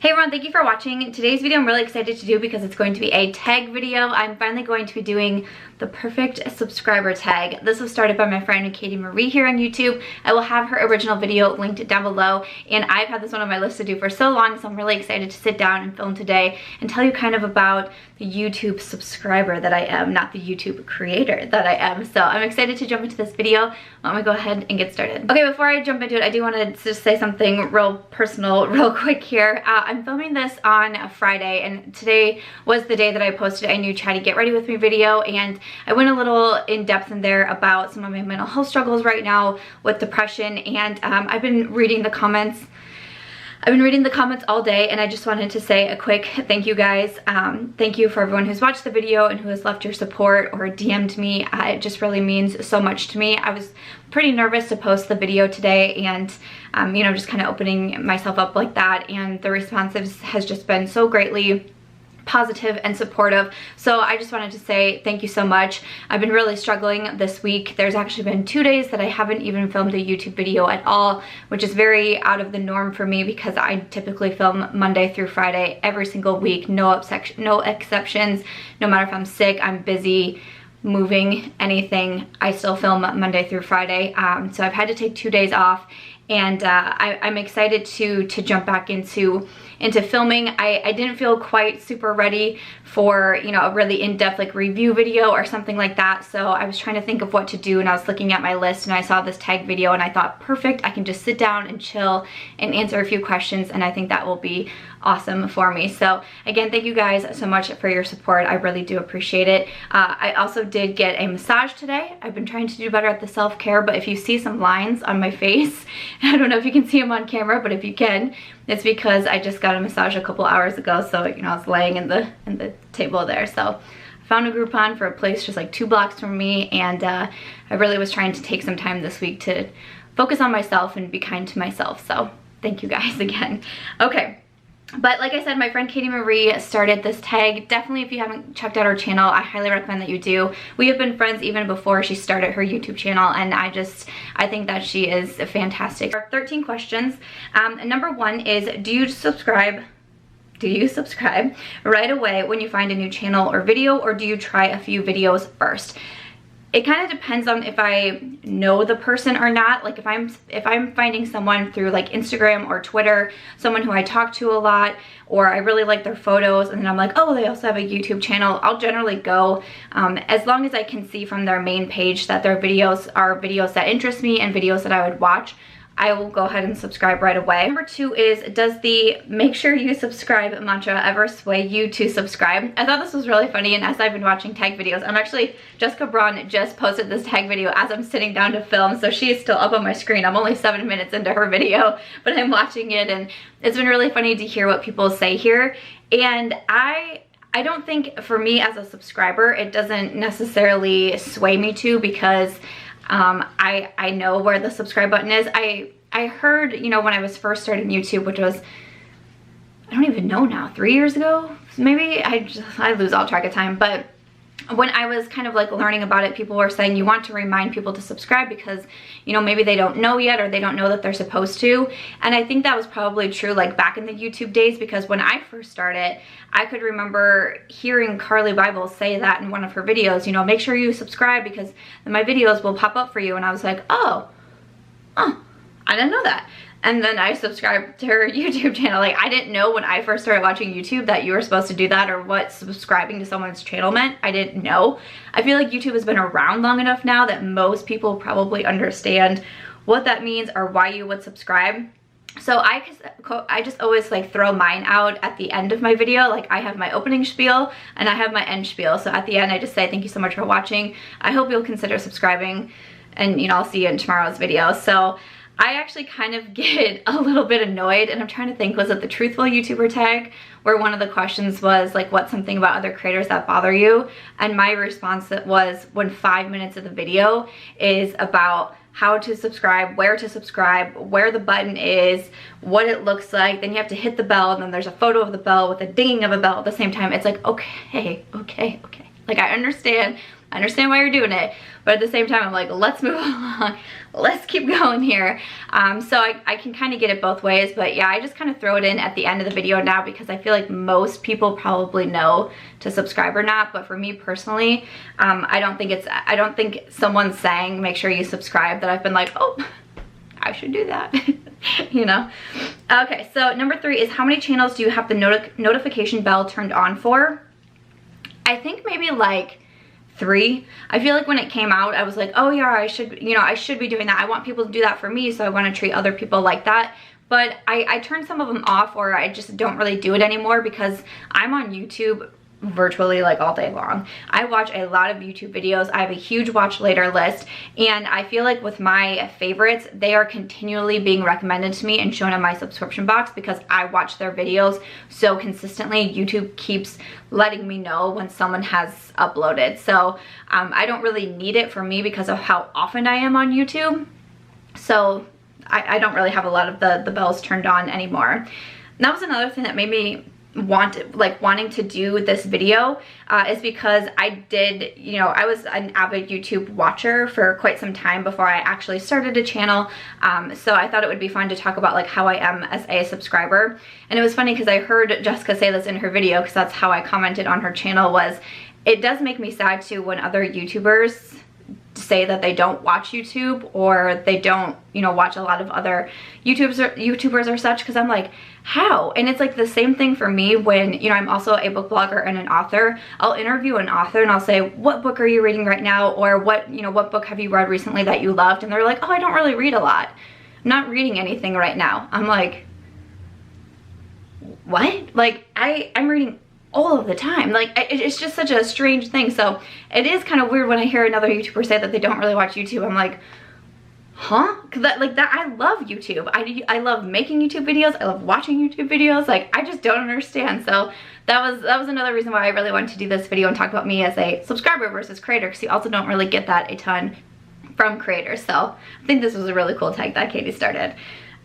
Hey everyone, thank you for watching. Today's video I'm really excited to do because it's going to be a tag video. I'm finally going to be doing the perfect subscriber tag. This was started by my friend Katie Marie here on YouTube. I will have her original video linked down below, and I've had this one on my list to do for so long, so I'm really excited to sit down and film today and tell you kind of about the YouTube subscriber that I am, not the YouTube creator that I am. So I'm excited to jump into this video. Why don't we go ahead and get started? Okay, before I jump into it, I do want to just say something real personal real quick here. I'm filming this on a Friday, and today was the day that I posted a new Chatty Get Ready With Me video, and I went a little in depth in there about some of my mental health struggles right now with depression, and I've been reading the comments. I've been reading the comments all day, and I just wanted to say a quick thank you guys. Thank you for everyone who's watched the video and who has left your support or DM'd me. It just really means so much to me. I was pretty nervous to post the video today, and you know, just kind of opening myself up like that, and the responses has just been so greatly positive and supportive. So I just wanted to say thank you so much. I've been really struggling this week. There's actually been 2 days that I haven't even filmed a YouTube video at all, which is very out of the norm for me because I typically film Monday through Friday every single week, no exceptions. No matter if I'm sick, I'm busy, moving, anything, I still film Monday through Friday. So I've had to take 2 days off, and I'm excited to jump back into filming. I didn't feel quite super ready for, you know, a really in-depth like review video or something like that, so I was trying to think of what to do, and I was looking at my list and I saw this tag video and I thought, perfect, I can just sit down and chill and answer a few questions, and I think that will be awesome for me. So again, thank you guys so much for your support. I really do appreciate it. I also did get a massage today. I've been trying to do better at the self-care, but if you see some lines on my face, I don't know if you can see them on camera, but if you can, it's because I just got a massage a couple hours ago. So, you know, I was laying in the table there. So I found a Groupon for a place just like 2 blocks from me, and I really was trying to take some time this week to focus on myself and be kind to myself. So thank you guys again. Okay. But like I said, my friend Katie Marie started this tag. Definitely, if you haven't checked out her channel, I highly recommend that you do. We have been friends even before she started her YouTube channel, and I think that she is fantastic. There are 13 questions. Number 1 is, do you subscribe right away when you find a new channel or video, or do you try a few videos first? It kind of depends on if I know the person or not. Like if I'm finding someone through like Instagram or Twitter, someone who I talk to a lot, or I really like their photos, and then I'm like, oh, they also have a YouTube channel, I'll generally go, as long as I can see from their main page that their videos are videos that interest me and videos that I would watch, I will go ahead and subscribe right away. Number 2 is, does the make sure you subscribe mantra ever sway you to subscribe? I thought this was really funny, and as I've been watching tag videos, Jessica Braun just posted this tag video as I'm sitting down to film, so she is still up on my screen. I'm only 7 minutes into her video, but I'm watching it, and it's been really funny to hear what people say here. And I don't think, for me as a subscriber, it doesn't necessarily sway me to, because I know where the subscribe button is. I heard, you know, when I was first starting YouTube, which was, I don't even know now, 3 years ago, maybe? I lose all track of time, but when I was kind of like learning about it, people were saying you want to remind people to subscribe because, you know, maybe they don't know yet, or they don't know that they're supposed to. And I think that was probably true like back in the YouTube days, because when I first started, I could remember hearing Carly Bible say that in one of her videos, you know, make sure you subscribe because then my videos will pop up for you. And I was like, oh, I didn't know that. And then I subscribed to her YouTube channel. Like, I didn't know when I first started watching YouTube that you were supposed to do that, or what subscribing to someone's channel meant. I didn't know. I feel like YouTube has been around long enough now that most people probably understand what that means or why you would subscribe. So I just always like throw mine out at the end of my video. Like, I have my opening spiel and I have my end spiel. So at the end, I just say, thank you so much for watching. I hope you'll consider subscribing, and, you know, I'll see you in tomorrow's video. So I actually kind of get a little bit annoyed, and I'm trying to think, was it the Truthful YouTuber Tag, where one of the questions was like, what's something about other creators that bother you? And my response was, when 5 minutes of the video is about how to subscribe, where the button is, what it looks like, then you have to hit the bell, and then there's a photo of the bell with a dinging of a bell at the same time. It's like, okay. Like, I understand I understand why you're doing it, but at the same time, I'm like, let's move along. Let's keep going here. So I can kind of get it both ways, but yeah, I just kind of throw it in at the end of the video now because I feel like most people probably know to subscribe or not, but for me personally, I don't think someone saying make sure you subscribe that I've been like, oh, I should do that. You know? Okay, so number 3 is how many channels do you have the notification bell turned on for? I think maybe like 3. I feel like when it came out, I was like, oh yeah, I should be doing that. I want people to do that for me, so I want to treat other people like that. But I turned some of them off, or I just don't really do it anymore because I'm on YouTube virtually like all day long. I watch a lot of YouTube videos. I have a huge watch later list, and I feel like with my favorites, they are continually being recommended to me and shown in my subscription box because I watch their videos so consistently. YouTube keeps letting me know when someone has uploaded. So I don't really need it for me because of how often I am on YouTube. So I don't really have a lot of the bells turned on anymore. And that was another thing that made me wanting to do this video is because I did, I was an avid YouTube watcher for quite some time before I actually started a channel. So I thought it would be fun to talk about like how I am as a subscriber. And it was funny because I heard Jessica say this in her video, because that's how I commented on her channel, was it does make me sad too when other YouTubers say that they don't watch YouTube, or they don't, watch a lot of other YouTubers or such, because I'm like, how? And it's like the same thing for me when, I'm also a book blogger and an author. I'll interview an author and I'll say, what book are you reading right now? Or what book have you read recently that you loved? And they're like, oh, I don't really read a lot. I'm not reading anything right now. I'm like, what? Like, I'm reading all of the time. Like, it's just such a strange thing. So it is kind of weird when I hear another YouTuber say that they don't really watch YouTube. I'm like, huh? Because I love YouTube. I love making YouTube videos. I love watching YouTube videos. Like, I just don't understand. So that was another reason why I really wanted to do this video and talk about me as a subscriber versus creator, because you also don't really get that a ton from creators. So I think this was a really cool tag that Katie started.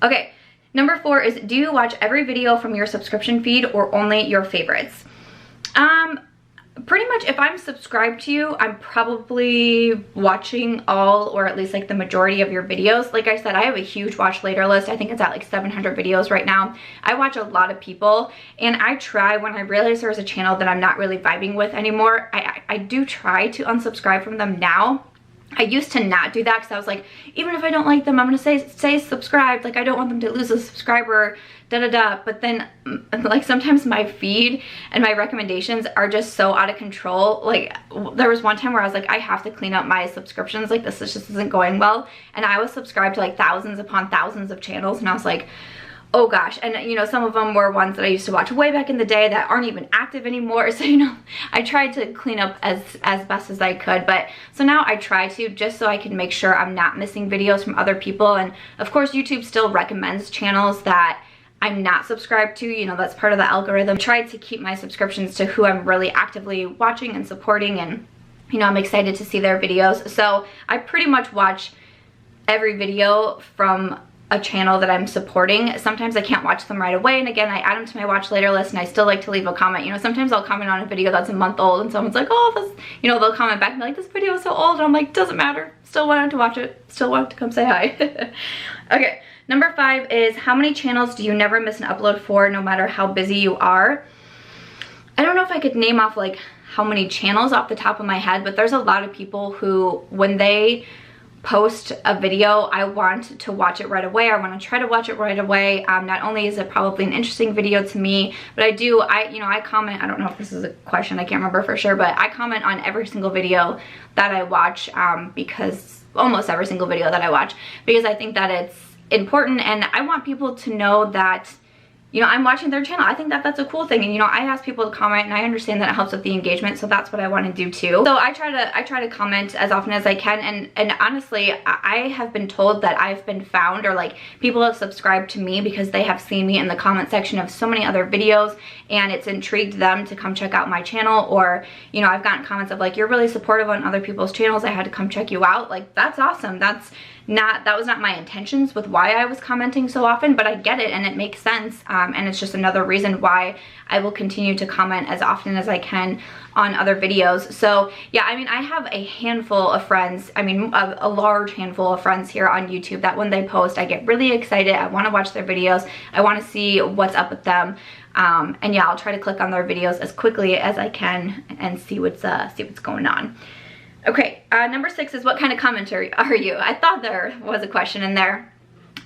Okay, number 4 is, do you watch every video from your subscription feed or only your favorites? Pretty much if I'm subscribed to you, I'm probably watching all, or at least like the majority of your videos. Like I said, I have a huge watch later list. I think it's at like 700 videos right now. I watch a lot of people, and I try, when I realize there's a channel that I'm not really vibing with anymore, I do try to unsubscribe from them now. I used to not do that because I was like, even if I don't like them, I'm gonna say subscribed. Like, I don't want them to lose a subscriber, da-da-da. But then, like, sometimes my feed and my recommendations are just so out of control. Like, there was one time where I was like, I have to clean up my subscriptions. Like, this just isn't going well. And I was subscribed to like thousands upon thousands of channels, and I was like, oh gosh. And some of them were ones that I used to watch way back in the day that aren't even active anymore. So I tried to clean up as best as I could. But so now I try to, just so I can make sure I'm not missing videos from other people. And of course, YouTube still recommends channels that I'm not subscribed to. That's part of the algorithm. I try to keep my subscriptions to who I'm really actively watching and supporting, and I'm excited to see their videos. So I pretty much watch every video from a channel that I'm supporting. Sometimes I can't watch them right away, and again, I add them to my watch later list, and I still like to leave a comment. Sometimes I'll comment on a video that's a month old, and someone's like, oh, this, they'll comment back and be like, this video is so old, and I'm like, doesn't matter, still wanted to watch it, still want to come say hi. Okay, number 5 is, how many channels do you never miss an upload for, no matter how busy you are? I don't know if I could name off like how many channels off the top of my head, but there's a lot of people who, when they post a video, I want to watch it right away. I want to try to watch it right away. Not only is it probably an interesting video to me, but I comment, I don't know if this is a question, I can't remember for sure, but I comment on every single video that I watch, because almost every single video that I watch, because I think that it's important, and I want people to know that I'm watching their channel. I think that that's a cool thing, and I ask people to comment, and I understand that it helps with the engagement, so that's what I want to do too. So I try to comment as often as I can, and honestly, I have been told that I've been found, or like people have subscribed to me because they have seen me in the comment section of so many other videos, and it's intrigued them to come check out my channel. Or I've gotten comments of like, you're really supportive on other people's channels, I had to come check you out. Like, that's awesome. that was not my intentions with why I was commenting so often, but I get it and it makes sense. And it's just another reason why I will continue to comment as often as I can on other videos. So yeah, I mean, I have a handful of friends, I mean a large handful of friends here on YouTube that when they post, I get really excited. I want to watch their videos. I want to see what's up with them. And yeah, I'll try to click on their videos as quickly as I can and see what's going on. Okay, number 6 is what kind of commenter are you? I thought there was a question in there.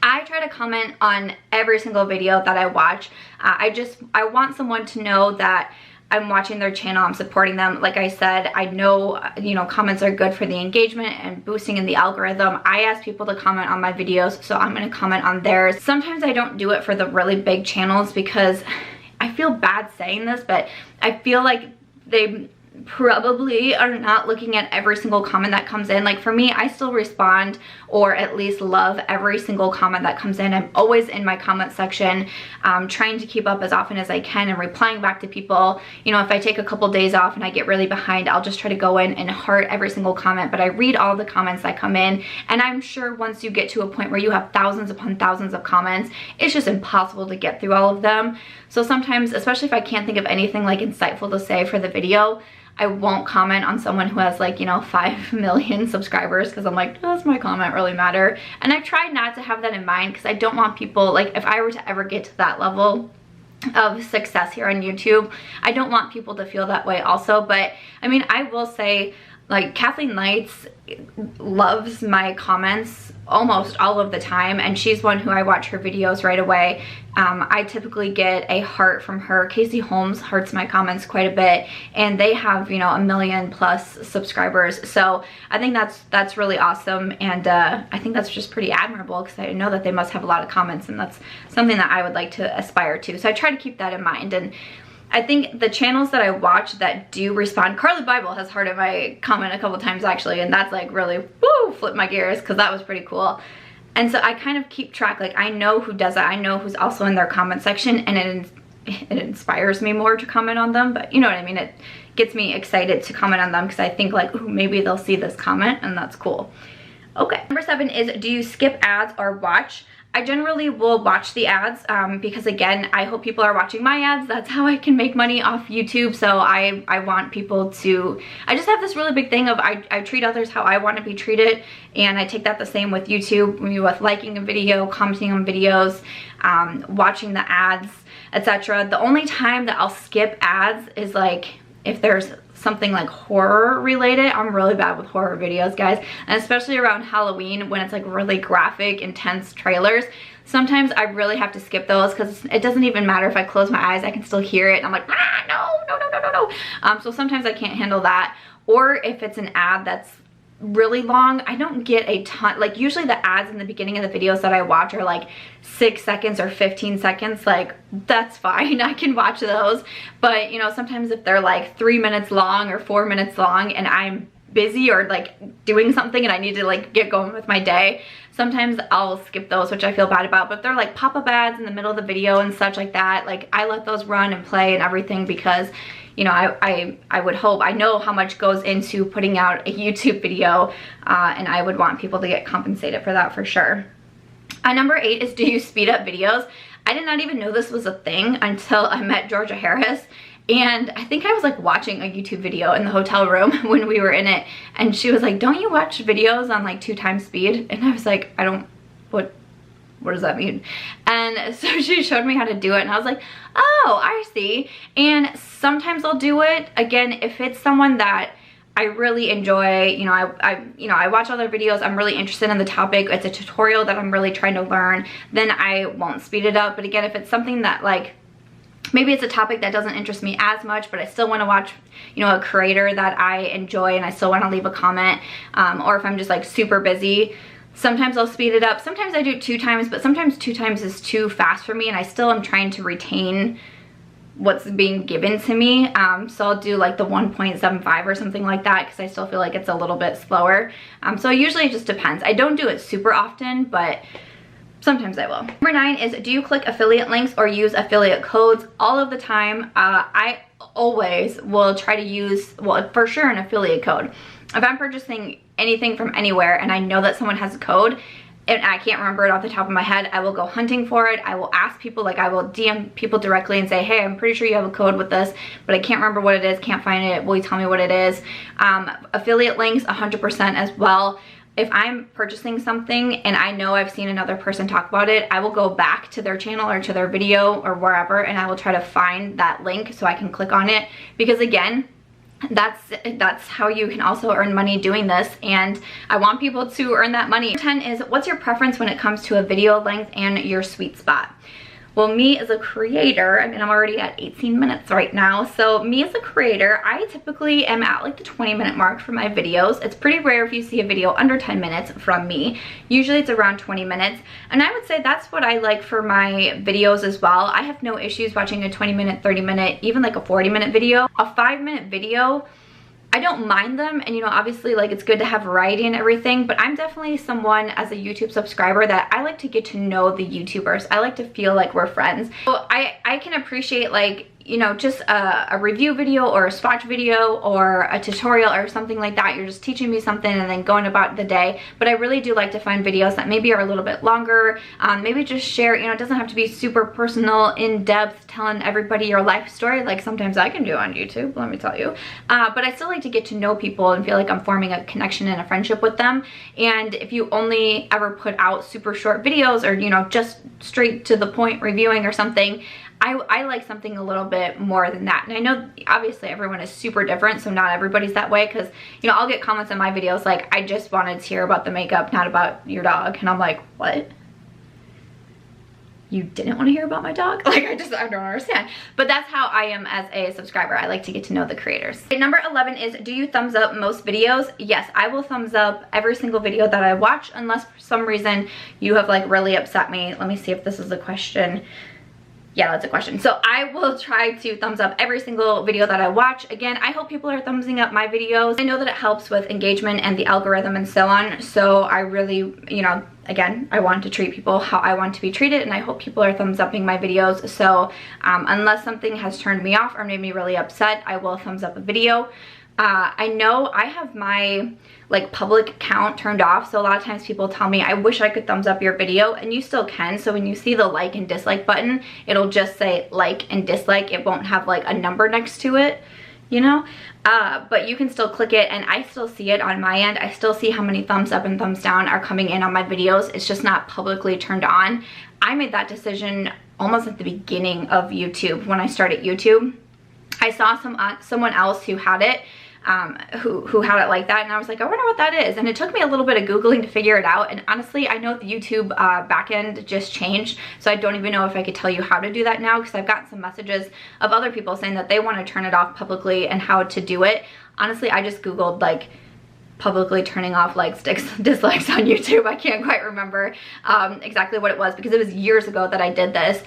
I try to comment on every single video that I watch. I want someone to know that I'm watching their channel, I'm supporting them. Like I said, I know, you know, comments are good for the engagement and boosting in the algorithm. I ask people to comment on my videos, so I'm gonna comment on theirs. Sometimes I don't do it for the really big channels because I feel bad saying this, but I feel like they probably are not looking at every single comment that comes in. Like for me, I still respond or at least love every single comment that comes in. I'm always in my comment section, trying to keep up as often as I can and replying back to people. You know, if I take a couple days off and I get really behind, I'll just try to go in and heart every single comment, but I read all the comments that come in. And I'm sure once you get to a point where you have thousands upon thousands of comments, it's just impossible to get through all of them. So sometimes, especially if I can't think of anything like insightful to say for the video, I won't comment on someone who has like, you know, 5 million subscribers because I'm like, does my comment really matter? And I try not to have that in mind because I don't want people, like if I were to ever get to that level of success here on YouTube, I don't want people to feel that way also. But I mean, I will say, like, Kathleen Lights loves my comments almost all of the time, and she's one who I watch her videos right away. I typically get a heart from her. Casey Holmes hearts my comments quite a bit, and they have, you know, 1 million plus subscribers. So I think that's really awesome, and I think that's just pretty admirable because I know that they must have a lot of comments, and that's something that I would like to aspire to. So I try to keep that in mind. And I think the channels that I watch that do respond, Carly Bible has hearted my comment a couple times actually, and that's like really, woo, flipped my gears because that was pretty cool. And so I kind of keep track, like I know who does it, I know who's also in their comment section, and it inspires me more to comment on them, but you know what I mean, it gets me excited to comment on them because I think like, ooh, maybe they'll see this comment and that's cool. Okay, number 7 is, do you skip ads or watch? I generally will watch the ads because again, I hope people are watching my ads. That's how I can make money off YouTube. So I want people to, I just have this really big thing of I treat others how I want to be treated, and I take that the same with YouTube, with liking a video, commenting on videos, watching the ads, etc. The only time that I'll skip ads is like if there's something like horror related. I'm really bad with horror videos, guys, and especially around Halloween when it's like really graphic, intense trailers. Sometimes I really have to skip those because it doesn't even matter if I close my eyes, I can still hear it and I'm like, ah, no. So sometimes I can't handle that. Or if it's an ad that's really long, I don't get a ton, like usually the ads in the beginning of the videos that I watch are like 6 seconds or 15 seconds, like that's fine, I can watch those. But you know, sometimes if they're like 3 minutes long or 4 minutes long and I'm busy or like doing something and I need to like get going with my day, sometimes I'll skip those, which I feel bad about. But if they're like pop-up ads in the middle of the video and such like that, like I let those run and play and everything because, you know, I would hope, I know how much goes into putting out a YouTube video, and I would want people to get compensated for that for sure. Number 8 is, do you speed up videos? I did not even know this was a thing until I met Georgia Harris, and I think I was like watching a YouTube video in the hotel room when we were in it, and she was like, don't you watch videos on like 2x speed? And I was like, I don't, what does that mean? And so she showed me how to do it, and I was like, oh, I see. And sometimes I'll do it again if it's someone that I really enjoy. You know, I watch all their videos, I'm really interested in the topic, it's a tutorial that I'm really trying to learn, then I won't speed it up. But again, if it's something that like, maybe it's a topic that doesn't interest me as much, but I still want to watch, you know, a creator that I enjoy and I still want to leave a comment, or if I'm just like super busy, sometimes I'll speed it up. Sometimes I do it 2 times, but sometimes 2 times is too fast for me and I still am trying to retain what's being given to me. So I'll do like the 1.75 or something like that because I still feel like it's a little bit slower. So usually it just depends. I don't do it super often, but sometimes I will. Number 9 is, do you click affiliate links or use affiliate codes? All of the time. I always will try to use, well, for sure, an affiliate code. If I'm purchasing anything from anywhere and I know that someone has a code and I can't remember it off the top of my head, I will go hunting for it. I will ask people, like I will DM people directly and say, hey, I'm pretty sure you have a code with this, but I can't remember what it is, can't find it, will you tell me what it is? Affiliate links 100% as well. If I'm purchasing something and I know I've seen another person talk about it, I will go back to their channel or to their video or wherever and I will try to find that link so I can click on it, because again, that's how you can also earn money doing this, and I want people to earn that money. 10 is, what's your preference when it comes to a video length and your sweet spot? Well, me as a creator, I mean, I'm already at 18 minutes right now. So me as a creator, I typically am at like the 20-minute mark for my videos. It's pretty rare if you see a video under 10 minutes from me. Usually it's around 20 minutes. And I would say that's what I like for my videos as well. I have no issues watching a 20-minute, 30-minute, even like a 40-minute video. A 5-minute video, I don't mind them, and you know, obviously like it's good to have variety and everything, but I'm definitely someone as a YouTube subscriber that I like to get to know the YouTubers. I like to feel like we're friends. So I can appreciate, like, you know, just a review video or a swatch video or a tutorial or something like that. You're just teaching me something and then going about the day. But I really do like to find videos that maybe are a little bit longer, maybe just share, you know, it doesn't have to be super personal, in-depth, telling everybody your life story like sometimes I can do on YouTube, let me tell you. But I still like to get to know people and feel like I'm forming a connection and a friendship with them. And if you only ever put out super short videos or, you know, just straight to the point reviewing or something, I like something a little bit more than that. And I know obviously everyone is super different, so not everybody's that way, because, you know, I'll get comments on my videos like, I just wanted to hear about the makeup, not about your dog. And I'm like, what? You didn't want to hear about my dog? Like, I don't understand. But that's how I am as a subscriber. I like to get to know the creators. Okay, number 11 is, do you thumbs up most videos? Yes, I will thumbs up every single video that I watch, unless for some reason you have like really upset me. Let me see if this is a question. Yeah, that's a question. So I will try to thumbs up every single video that I watch. Again, I hope people are thumbsing up my videos. I know that it helps with engagement and the algorithm and so on. So I really, you know, again, I want to treat people how I want to be treated, and I hope people are thumbs upping my videos. So unless something has turned me off or made me really upset, I will thumbs up a video. I know I have my like public account turned off, so a lot of times people tell me I wish I could thumbs up your video, and you still can. So when you see the like and dislike button, it'll just say like and dislike. It won't have like a number next to it, you know, but you can still click it and I still see it on my end. I still see how many thumbs up and thumbs down are coming in on my videos. It's just not publicly turned on. I made that decision almost at the beginning of YouTube. When I started YouTube, I saw someone else who had it, who had it like that, and I was like, I wonder what that is. And it took me a little bit of Googling to figure it out, and honestly, I know the YouTube backend just changed, so I don't even know if I could tell you how to do that now, because I've gotten some messages of other people saying that they want to turn it off publicly and how to do it. Honestly, I just Googled like publicly turning off likes, dislikes on YouTube. I can't quite remember exactly what it was, because it was years ago that I did this.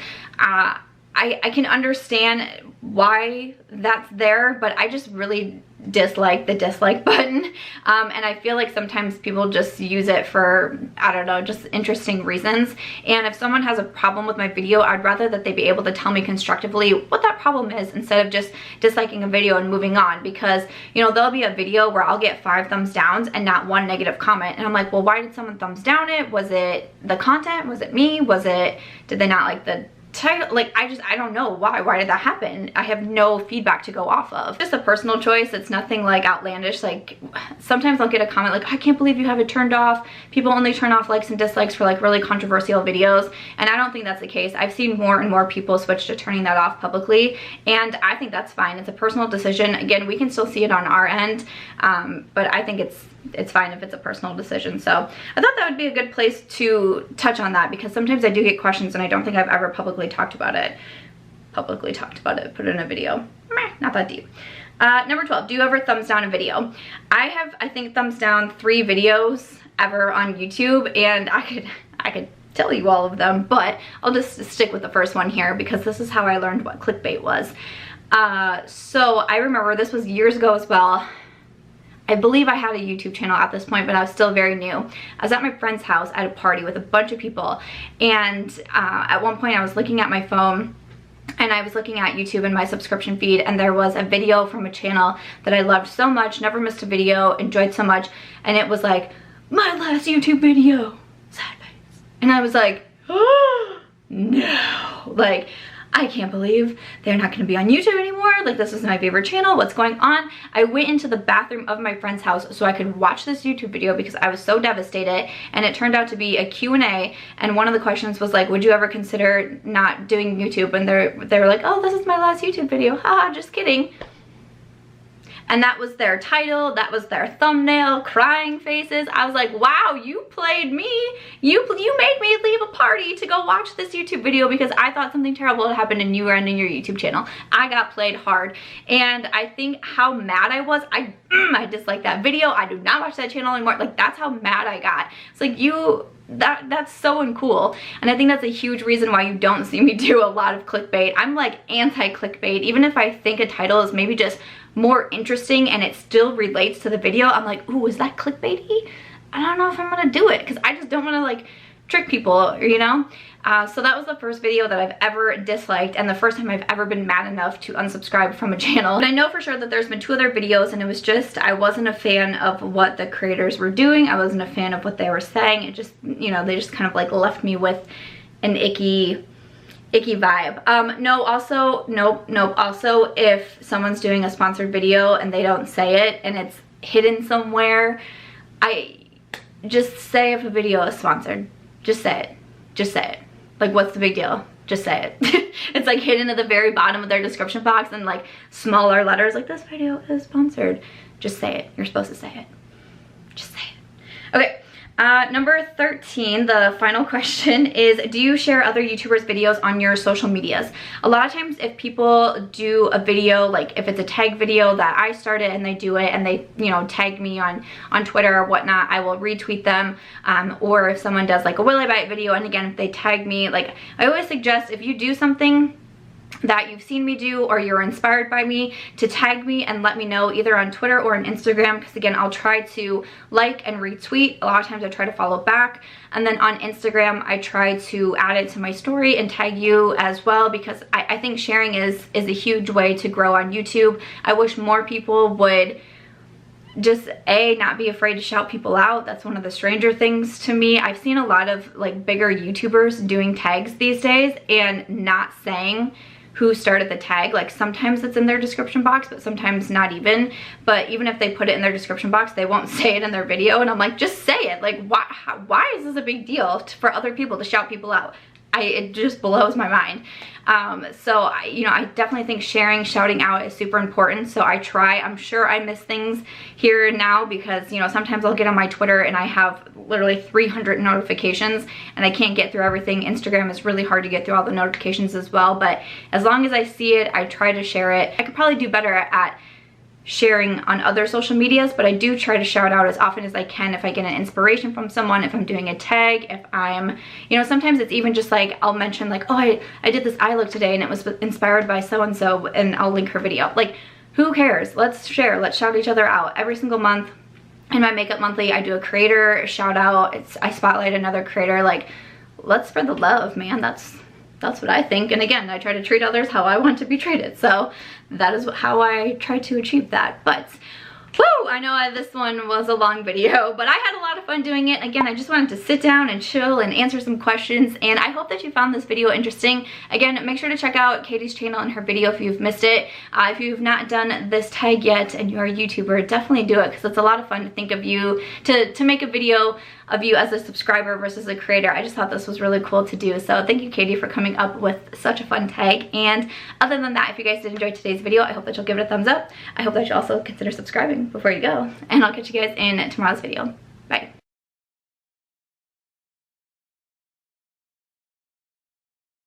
I can understand why that's there, but I just really dislike the dislike button, and I feel like sometimes people just use it for, I don't know, just interesting reasons. And if someone has a problem with my video, I'd rather that they be able to tell me constructively what that problem is, instead of just disliking a video and moving on. Because, you know, there'll be a video where I'll get 5 thumbs downs and not 1 negative comment, and I'm like, well, why did someone thumbs down it? Was it the content? Was it me? Did they not like the title? Like, I don't know why did that happen. I have no feedback to go off of. Just a personal choice. It's nothing like outlandish. Like, sometimes I'll get a comment like, I can't believe you have it turned off. People only turn off likes and dislikes for like really controversial videos, and I don't think that's the case. I've seen more and more people switch to turning that off publicly, and I think that's fine. It's a personal decision. Again, we can still see it on our end, but I think it's fine if it's a personal decision. So I thought that would be a good place to touch on that, because sometimes I do get questions and I don't think I've ever publicly talked about it, put it in a video. Meh, not that deep. Number 12, do you ever thumbs down a video? I have, I think, thumbs down 3 videos ever on YouTube, and I could tell you all of them, but I'll just stick with the first one here, because this is how I learned what clickbait was. So I remember this was years ago as well. I believe I had a YouTube channel at this point, but I was still very new. I was at my friend's house at a party with a bunch of people, and at one point I was looking at my phone and I was looking at YouTube in my subscription feed, and there was a video from a channel that I loved so much, never missed a video, enjoyed so much, and it was like, my last YouTube video, sad face. And I was like, oh, no. Like, I can't believe they're not going to be on YouTube anymore. Like, this is my favorite channel. What's going on? I went into the bathroom of my friend's house so I could watch this YouTube video because I was so devastated, and it turned out to be a Q&A, and one of the questions was like, would you ever consider not doing YouTube? And they were like, oh, this is my last YouTube video. Haha, just kidding. And that was their title, that was their thumbnail, crying faces. I was like, wow, you played me. You made me leave a party to go watch this YouTube video because I thought something terrible had happened and you were ending your YouTube channel. I got played hard. And I think how mad I was, I disliked that video. I do not watch that channel anymore. Like, that's how mad I got. It's like, that's so uncool. And I think that's a huge reason why you don't see me do a lot of clickbait. I'm like anti-clickbait. Even if I think a title is maybe just more interesting and it still relates to the video, I'm like, ooh, is that clickbaity? I don't know if I'm gonna do it because I just don't want to like trick people, you know? So that was the first video that I've ever disliked and the first time I've ever been mad enough to unsubscribe from a channel. But I know for sure that there's been 2 other videos and it was just, I wasn't a fan of what the creators were doing. I wasn't a fan of what they were saying. It just, you know, they just kind of like left me with an icky vibe. No, also, nope. Also, if someone's doing a sponsored video and they don't say it and it's hidden somewhere, I just say if a video is sponsored. Just say it. Just say it. Like, what's the big deal? Just say it. It's like hidden at the very bottom of their description box and like smaller letters like, this video is sponsored. Just say it. You're supposed to say it. Just say it. Okay. Number 13, the final question is, do you share other YouTubers' videos on your social medias? A lot of times if people do a video, like if it's a tag video that I started and they do it and they, you know, tag me on Twitter or whatnot, I will retweet them. Or if someone does like a Will I Bite video, and again, if they tag me, like I always suggest if you do something that you've seen me do or you're inspired by me, to tag me and let me know either on Twitter or on Instagram, because again, I'll try to like and retweet. A lot of times I try to follow back, and then on Instagram I try to add it to my story and tag you as well, because I think sharing is a huge way to grow on YouTube. I wish more people would just not be afraid to shout people out. That's one of the stranger things to me. I've seen a lot of like bigger YouTubers doing tags these days and not saying who started the tag. Like sometimes it's in their description box, but sometimes not even. But even if they put it in their description box, they won't say it in their video. And I'm like, just say it. Like, why is this a big deal for other people to shout people out? It just blows my mind. So you know, I definitely think sharing, shouting out is super important. So I try. I'm sure I miss things here and now because, you know, sometimes I'll get on my Twitter and I have literally 300 notifications and I can't get through everything. Instagram is really hard to get through all the notifications as well. But as long as I see it, I try to share it. I could probably do better at sharing on other social medias, but I do try to shout out as often as I can if I get an inspiration from someone, if I'm doing a tag, if I'm, you know, sometimes it's even just like, I'll mention like, oh, I did this eye look today and it was inspired by so-and-so, and I'll link her video. Like, who cares? Let's share, let's shout each other out. Every single month in my Makeup Monthly, I do a creator shout out. I spotlight another creator. Like, let's spread the love, man. That's what I think. And again, I try to treat others how I want to be treated. So that is how I try to achieve that. But woo, I know this one was a long video, but I had a lot of fun doing it. Again, I just wanted to sit down and chill and answer some questions, and I hope that you found this video interesting. Again, make sure to check out Katie's channel and her video if you've missed it. If you've not done this tag yet and you're a YouTuber, definitely do it, because it's a lot of fun to think of you, to make a video of you as a subscriber versus a creator. I just thought this was really cool to do. So thank you, Katie, for coming up with such a fun tag. And other than that, if you guys did enjoy today's video, I hope that you'll give it a thumbs up. I hope that you also consider subscribing before you go. And I'll catch you guys in tomorrow's video.